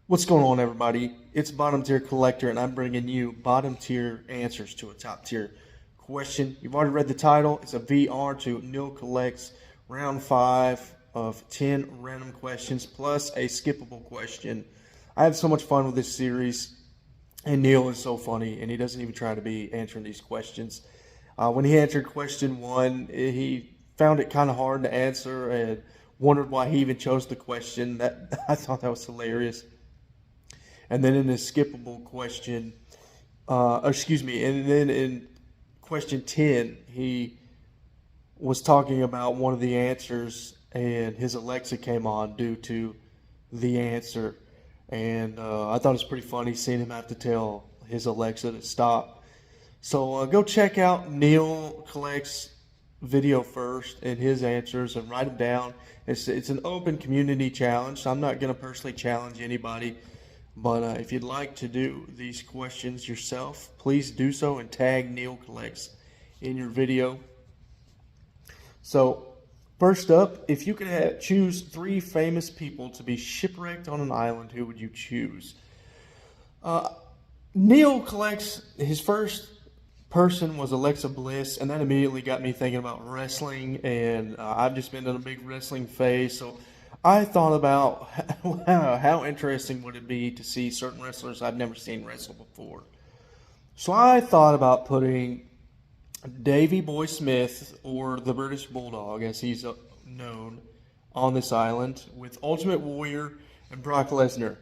What's going on, everybody? It's Bottom Tier Collector, and I'm bringing you bottom tier answers to a top tier question. You've already read the title. It's a VR to Neil Collects round 5 of 10 random questions plus a skippable question. I have so much fun with this series, and Neil is so funny, and he doesn't even try to be answering these questions. When he answered question 1, he found it kind of hard to answer and wondered why he even chose the question. That I thought that was hilarious. And then in his skippable question, excuse me, and then in question 10, he was talking about one of the answers, and his Alexa came on due to the answer. And I thought it was pretty funny seeing him have to tell his Alexa to stop. So go check out Neil Collect's video first and his answers and write them down. It's an open community challenge, so I'm not going to personally challenge anybody. But if you'd like to do these questions yourself, please do so and tag Neil Collects in your video. So, first up, if you could choose 3 famous people to be shipwrecked on an island, who would you choose? Neil Collects, his first person was Alexa Bliss, and that immediately got me thinking about wrestling, and I've just been in a big wrestling phase, so I thought about how interesting would it be to see certain wrestlers I've never seen wrestle before. So I thought about putting Davey Boy Smith, or the British Bulldog as he's known, on this island with Ultimate Warrior and Brock Lesnar.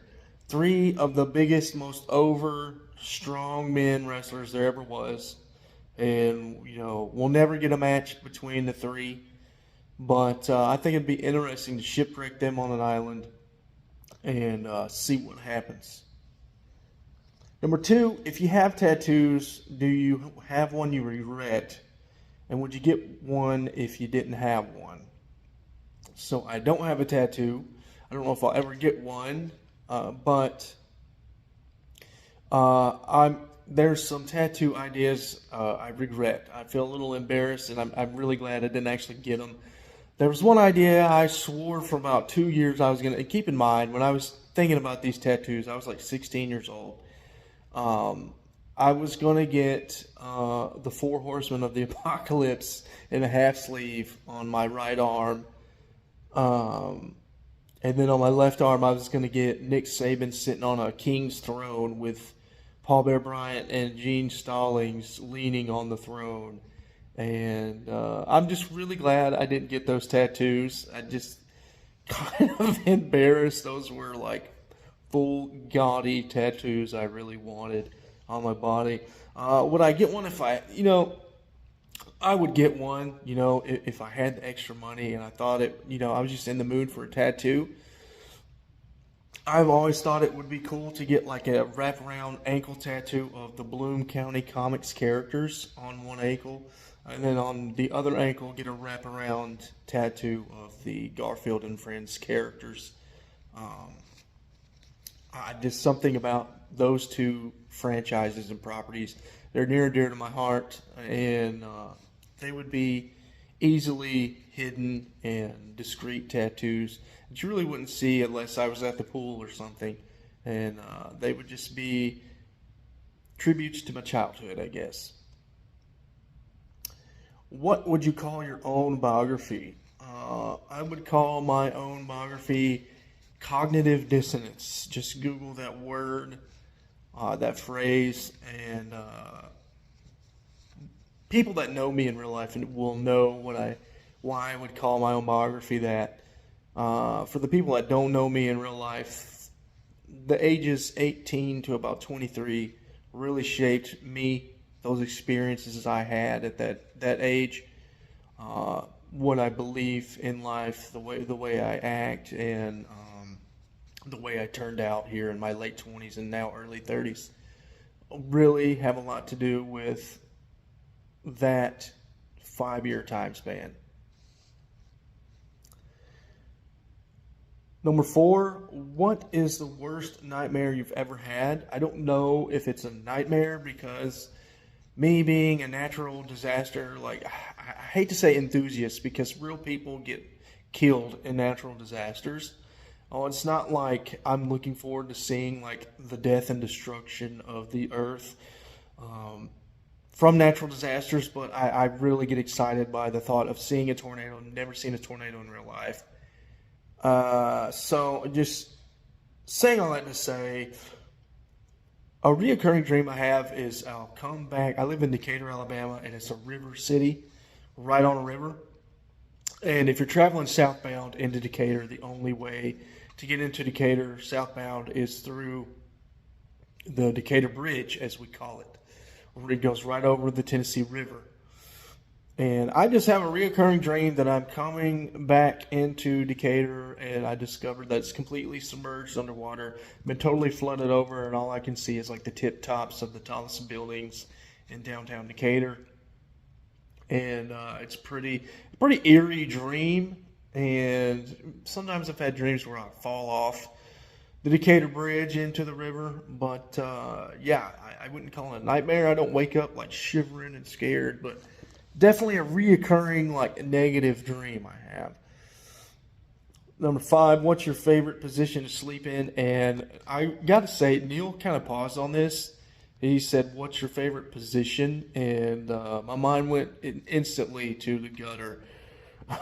3 of the biggest, most over strong men wrestlers there ever was. And, we'll never get a match between the 3. But I think it'd be interesting to shipwreck them on an island and see what happens. Number 2, if you have tattoos, do you have one you regret? And would you get one if you didn't have one? So I don't have a tattoo. I don't know if I'll ever get one, but there's some tattoo ideas I regret. I feel a little embarrassed, and I'm really glad I didn't actually get them. There was one idea I swore for about 2 years I was going to keep in mind. When I was thinking about these tattoos, I was like 16 years old. I was going to get the 4 Horsemen of the Apocalypse in a half sleeve on my right arm. And then on my left arm, I was going to get Nick Saban sitting on a king's throne with Paul Bear Bryant and Gene Stallings leaning on the throne. And I'm just really glad I didn't get those tattoos. I just kind of embarrassed. Those were like full gaudy tattoos I really wanted on my body. Would I get one if I would get one, if I had the extra money and I thought I was just in the mood for a tattoo. I've always thought it would be cool to get like a wraparound ankle tattoo of the Bloom County Comics characters on one ankle. And then on the other ankle, get a wraparound tattoo of the Garfield and Friends characters. Just something about those 2 franchises and properties. They're near and dear to my heart, and they would be easily hidden and discreet tattoos that you really wouldn't see unless I was at the pool or something. And they would just be tributes to my childhood, I guess. What would you call your own biography? I would call my own biography cognitive dissonance. Just Google that word, that phrase, and people that know me in real life will know why I would call my own biography that. For the people that don't know me in real life, the ages 18 to about 23 really shaped me. Those experiences I had at that age, what I believe in life, the way I act, and the way I turned out here in my late 20s and now early 30s, really have a lot to do with that 5-year time span. Number 4, what is the worst nightmare you've ever had? I don't know if it's a nightmare because me being a natural disaster, I hate to say enthusiast because real people get killed in natural disasters. Oh, it's not like I'm looking forward to seeing like the death and destruction of the earth um, from natural disasters, but I really get excited by the thought of seeing a tornado. Never seen a tornado in real life. So just saying all that to say, a reoccurring dream I have is I'll come back. I live in Decatur, Alabama, and it's a river city, right on a river. And if you're traveling southbound into Decatur, the only way to get into Decatur southbound is through the Decatur Bridge, as we call it. It goes right over the Tennessee River. And I just have a reoccurring dream that I'm coming back into Decatur, and I discovered that it's completely submerged underwater, been totally flooded over, and all I can see is like the tip tops of the tallest buildings in downtown Decatur. And it's pretty eerie dream. And sometimes I've had dreams where I fall off the Decatur Bridge into the river, but yeah, I wouldn't call it a nightmare. I don't wake up like shivering and scared, but definitely a reoccurring like negative dream I have. Number 5, what's your favorite position to sleep in? And I got to say, Neil kind of paused on this. He said, "What's your favorite position?" And my mind went instantly to the gutter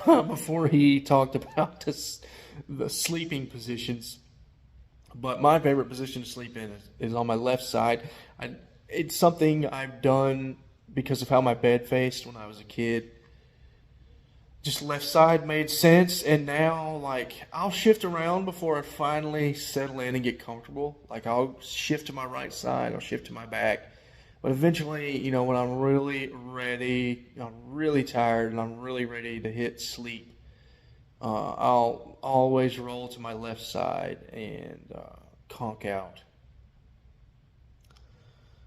before he talked about the sleeping positions. But my favorite position to sleep in is on my left side. It's something I've done because of how my bed faced when I was a kid. Just left side made sense, and now like I'll shift around before I finally settle in and get comfortable. Like I'll shift to my right side, I'll shift to my back. But eventually, when I'm really ready, I'm really tired, and I'm really ready to hit sleep, I'll always roll to my left side and conk out.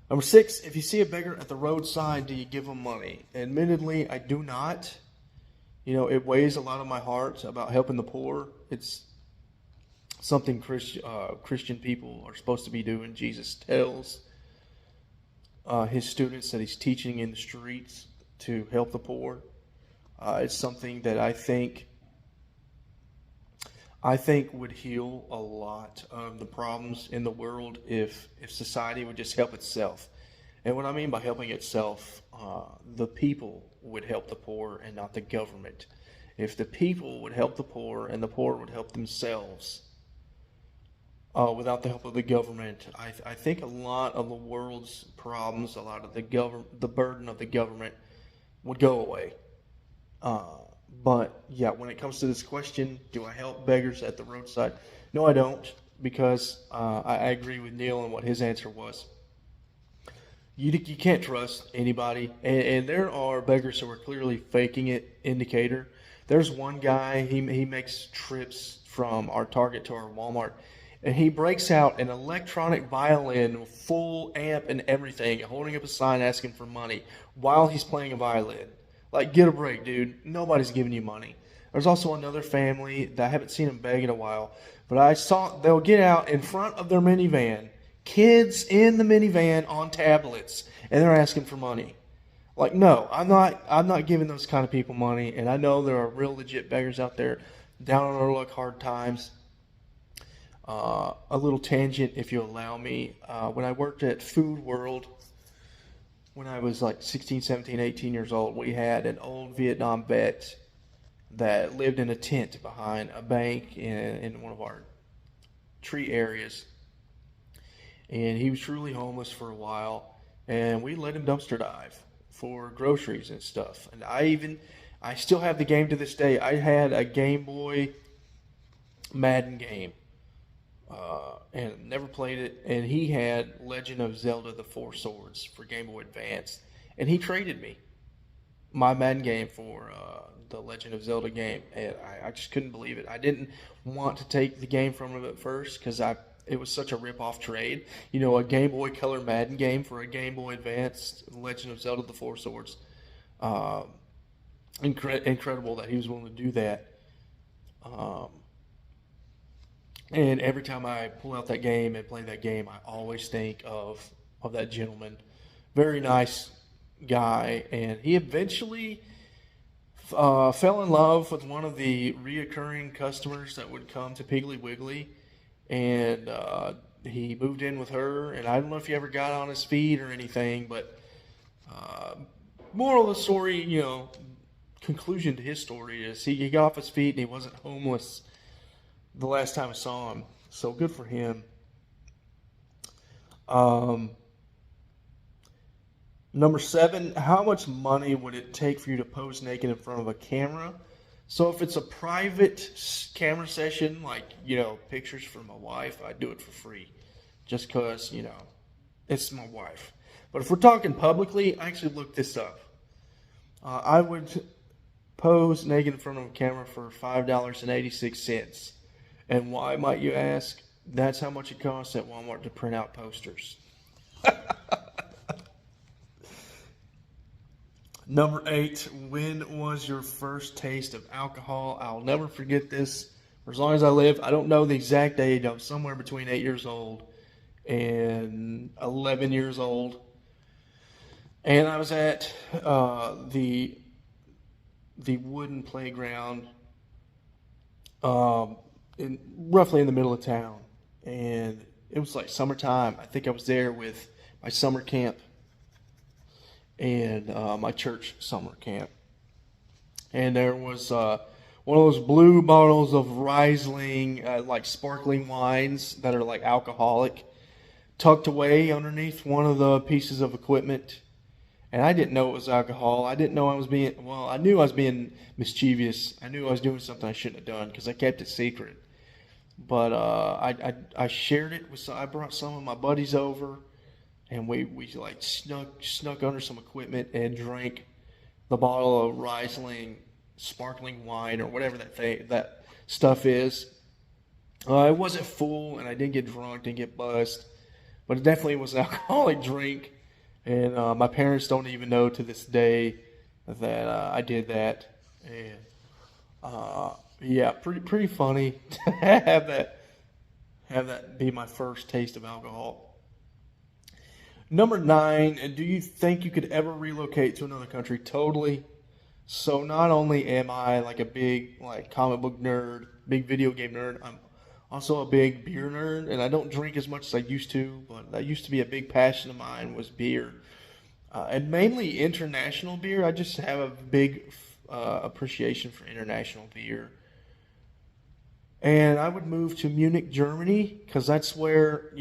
Number 6, if you see a beggar at the roadside, do you give him money? Admittedly, I do not. It weighs a lot on my heart about helping the poor. It's something Christian people are supposed to be doing. Jesus tells his students that he's teaching in the streets to help the poor. It's something that I think would heal a lot of the problems in the world if society would just help itself. And what I mean by helping itself, the people would help the poor and not the government. If the people would help the poor and the poor would help themselves, without the help of the government, I think a lot of the world's problems, a lot of the burden of the government would go away. But yeah, when it comes to this question, do I help beggars at the roadside? No, I don't, because I agree with Neil and what his answer was. You can't trust anybody, and there are beggars who are clearly faking it in Decatur. There's one guy, he makes trips from our Target to our Walmart, and he breaks out an electronic violin, full amp and everything, holding up a sign asking for money while he's playing a violin. Like, get a break, dude. Nobody's giving you money. There's also another family that I haven't seen them beg in a while, but I saw they'll get out in front of their minivan, kids in the minivan on tablets, and they're asking for money. Like, no, I'm not giving those kind of people money, and I know there are real legit beggars out there down on their luck, hard times. A little tangent, if you allow me. When I worked at Food World, when I was like 16, 17, 18 years old, we had an old Vietnam vet that lived in a tent behind a bank in one of our tree areas. And he was truly homeless for a while, and we let him dumpster dive for groceries and stuff. And I still have the game to this day. I had a Game Boy Madden game, and never played it. And he had Legend of Zelda: The Four Swords for Game Boy Advance, and he traded me my Madden game for the Legend of Zelda game, and I just couldn't believe it. I didn't want to take the game from him at first because it was such a rip-off trade. A Game Boy Color Madden game for a Game Boy Advance Legend of Zelda: The Four Swords. Incredible that he was willing to do that. And every time I pull out that game and play that game, I always think of that gentleman. Very nice guy, and he eventually Fell in love with one of the reoccurring customers that would come to Piggly Wiggly, and he moved in with her. And I don't know if he ever got on his feet or anything, but uh, moral of the story, conclusion to his story is he got off his feet and he wasn't homeless the last time I saw him. So good for him. Um, Number 7, how much money would it take for you to pose naked in front of a camera? So if it's a private camera session, like, pictures for my wife, I'd do it for free. Just because, it's my wife. But if we're talking publicly, I actually looked this up. I would pose naked in front of a camera for $5.86. And why, might you ask? That's how much it costs at Walmart to print out posters. Number 8, when was your first taste of alcohol? I'll never forget this for as long as I live. I don't know the exact age. I'm somewhere between 8 years old and 11 years old. And I was at the wooden playground roughly in the middle of town. And it was like summertime. I think I was there with my summer camp and my church summer camp. And there was one of those blue bottles of Riesling, like sparkling wines that are like alcoholic, tucked away underneath one of the pieces of equipment. And I didn't know it was alcohol. I didn't know I was I knew I was being mischievous. I knew I was doing something I shouldn't have done because I kept it secret. But I shared it with, I brought some of my buddies over. And we like snuck under some equipment and drank the bottle of Riesling sparkling wine or whatever that stuff is. It wasn't full, and I didn't get drunk, didn't get buzzed, but it definitely was an alcoholic drink. And my parents don't even know to this day that I did that. And yeah, pretty funny to have that be my first taste of alcohol. Number 9, do you think you could ever relocate to another country? Totally. So not only am I like a big comic book nerd, big video game nerd, I'm also a big beer nerd, and I don't drink as much as I used to, but that used to be a big passion of mine was beer. And mainly international beer. I just have a big appreciation for international beer. And I would move to Munich, Germany, because that's where,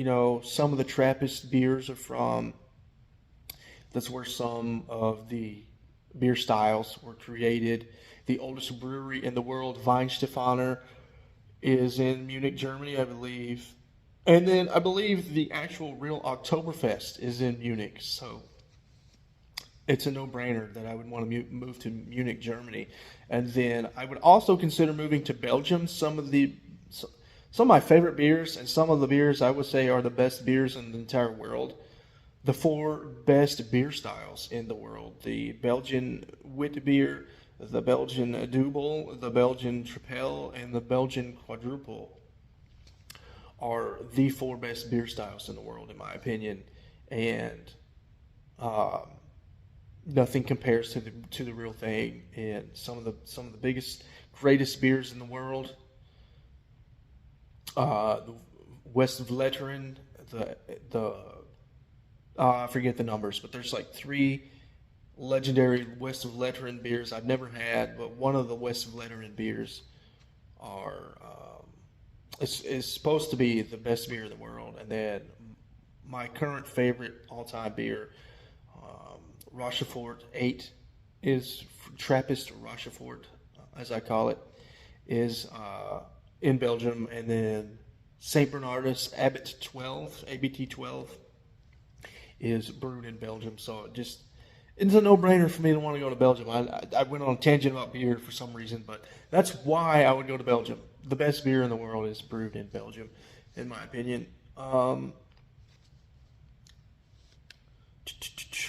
some of the Trappist beers are from. That's where some of the beer styles were created. The oldest brewery in the world, Weihenstephaner, is in Munich, Germany, I believe. And then I believe the actual real Oktoberfest is in Munich. So it's a no-brainer that I would want to move to Munich, Germany. And then I would also consider moving to Belgium. Some of my favorite beers, and some of the beers I would say are the best beers in the entire world. The 4 best beer styles in the world: the Belgian wit beer, the Belgian double, the Belgian triple, and the Belgian quadruple are the 4 best beer styles in the world, in my opinion. And nothing compares to the real thing. And some of the biggest, greatest beers in the world. The Westvleteren, I forget the numbers, but there's like 3 legendary Westvleteren beers I've never had, but one of the Westvleteren beers is supposed to be the best beer in the world. And then my current favorite all-time beer, Rochefort 8, is Trappist Rochefort, as I call it, is in Belgium. And then St. Bernardus Abbot 12, ABT 12, is brewed in Belgium. So it's a no-brainer for me to want to go to Belgium. I went on a tangent about beer for some reason, but that's why I would go to Belgium. The best beer in the world is brewed in Belgium, in my opinion.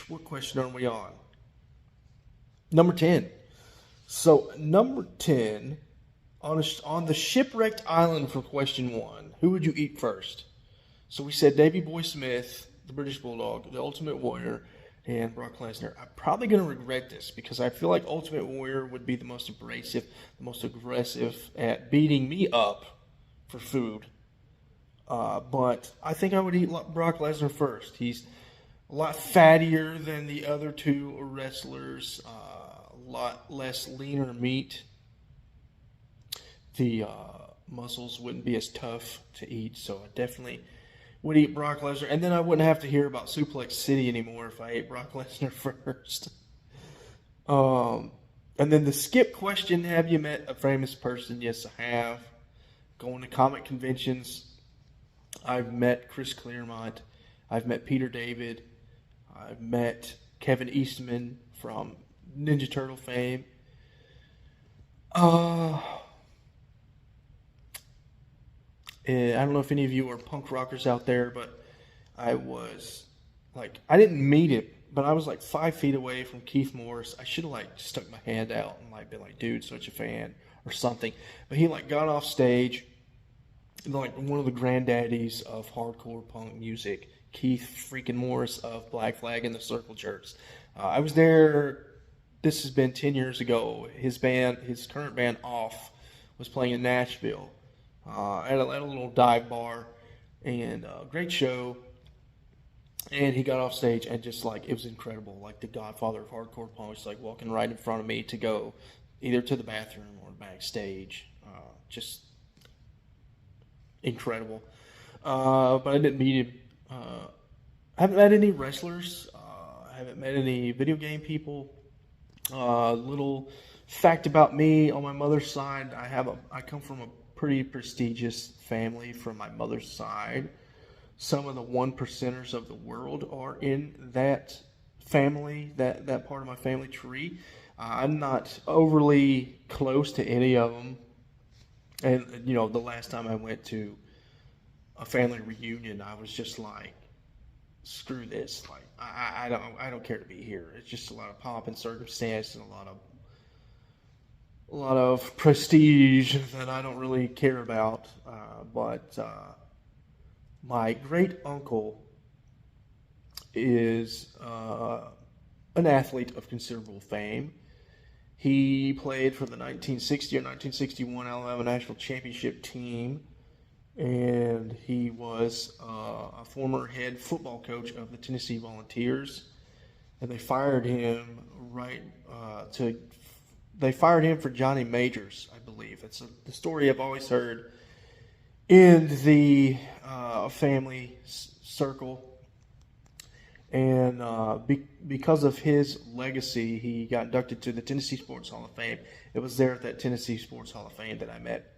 What question are we on? Number 10. So, number 10, on the shipwrecked island for question 1, who would you eat first? So we said Davy Boy Smith, the British Bulldog, the Ultimate Warrior, and Brock Lesnar. I'm probably going to regret this because I feel like Ultimate Warrior would be the most abrasive, the most aggressive at beating me up for food. But I think I would eat Brock Lesnar first. He's a lot fattier than the other two wrestlers, a lot less leaner meat. The muscles wouldn't be as tough to eat, so I definitely would eat Brock Lesnar. And then I wouldn't have to hear about Suplex City anymore if I ate Brock Lesnar first. And then the skip question, have you met a famous person? Yes, I have. Going to comic conventions, I've met Chris Claremont. I've met Peter David. I've met Kevin Eastman from Ninja Turtle fame. I don't know if any of you are punk rockers out there, but I didn't meet him, but I was like 5 feet away from Keith Morris. I should have like stuck my hand out and like been like, dude, such a fan or something. But he like got off stage, like one of the granddaddies of hardcore punk music, Keith freaking Morris of Black Flag and the Circle Jerks. I was there. This has been 10 years ago. His current band Off, was playing in Nashville. At a little dive bar, and great show. And he got off stage, and just like, it was incredible. Like the godfather of hardcore punk, just like walking right in front of me to go either to the bathroom or backstage. Just incredible. But I didn't meet him. I haven't met any wrestlers. I haven't met any video game people. Little fact about me: on my mother's side, I come from a pretty prestigious family from my mother's side. Some of the 1%ers of the world are in that family, that part of my family tree. I'm not overly close to any of them. And, the last time I went to a family reunion, I was just like, screw this. Like, I don't care to be here. It's just a lot of pomp and circumstance and a lot of prestige that I don't really care about. But my great uncle is an athlete of considerable fame. He played for the 1960 or 1961 Alabama National Championship team, and he was a former head football coach of the Tennessee Volunteers. And they fired him They fired him for Johnny Majors, I believe. It's the story I've always heard in the family circle. And because of his legacy, he got inducted to the Tennessee Sports Hall of Fame. It was there at that Tennessee Sports Hall of Fame that I met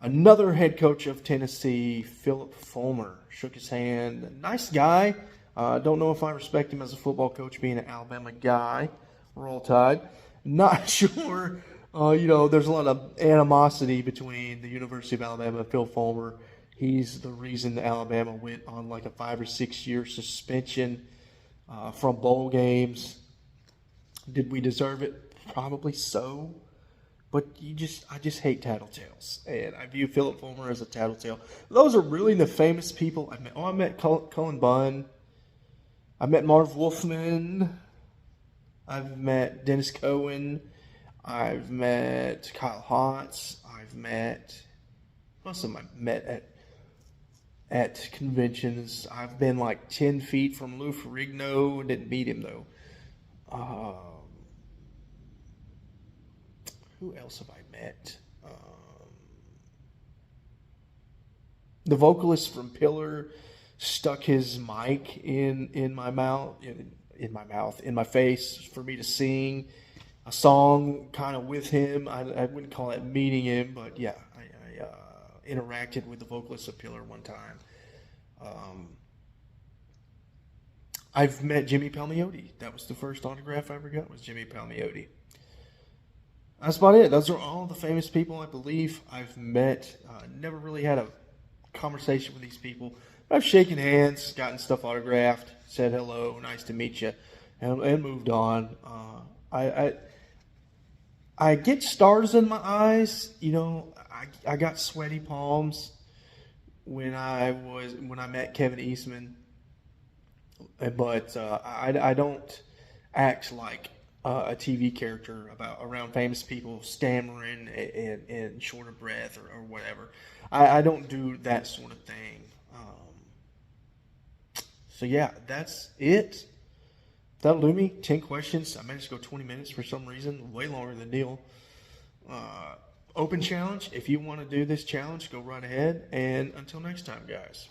another head coach of Tennessee, Philip Fulmer. Shook his hand. Nice guy. Don't know if I respect him as a football coach, being an Alabama guy. Roll Tide. Not sure. There's a lot of animosity between the University of Alabama and Phil Fulmer. He's the reason that Alabama went on like a 5 or 6 year suspension from bowl games. Did we deserve it? Probably so. But I just hate tattletales. And I view Philip Fulmer as a tattletale. Those are really the famous people I met. I met Cullen Bunn. I met Marv Wolfman. I've met Dennis Cohen. I've met Kyle Hotz. Most of them I met at conventions. I've been like 10 feet from Lou Ferrigno. Didn't meet him though. Who else have I met? The vocalist from Pillar stuck his mic in my mouth, in my face for me to sing a song kind of with him. I wouldn't call it meeting him, but yeah, I interacted with the vocalist of Pillar one time. I've met Jimmy Palmiotti. That was the first autograph I ever got, was Jimmy Palmiotti. That's about it. Those are all the famous people I believe I've met. Never really had a conversation with these people. I've shaken hands, gotten stuff autographed, said hello, nice to meet you, and moved on. I get stars in my eyes. I got sweaty palms when I met Kevin Eastman. But I don't act like a TV character around famous people stammering and short of breath or whatever. I don't do that sort of thing. So yeah, that's it. That'll do me. 10 questions. I managed to go 20 minutes for some reason, way longer than deal. Open challenge. If you want to do this challenge, go right ahead. And until next time, guys.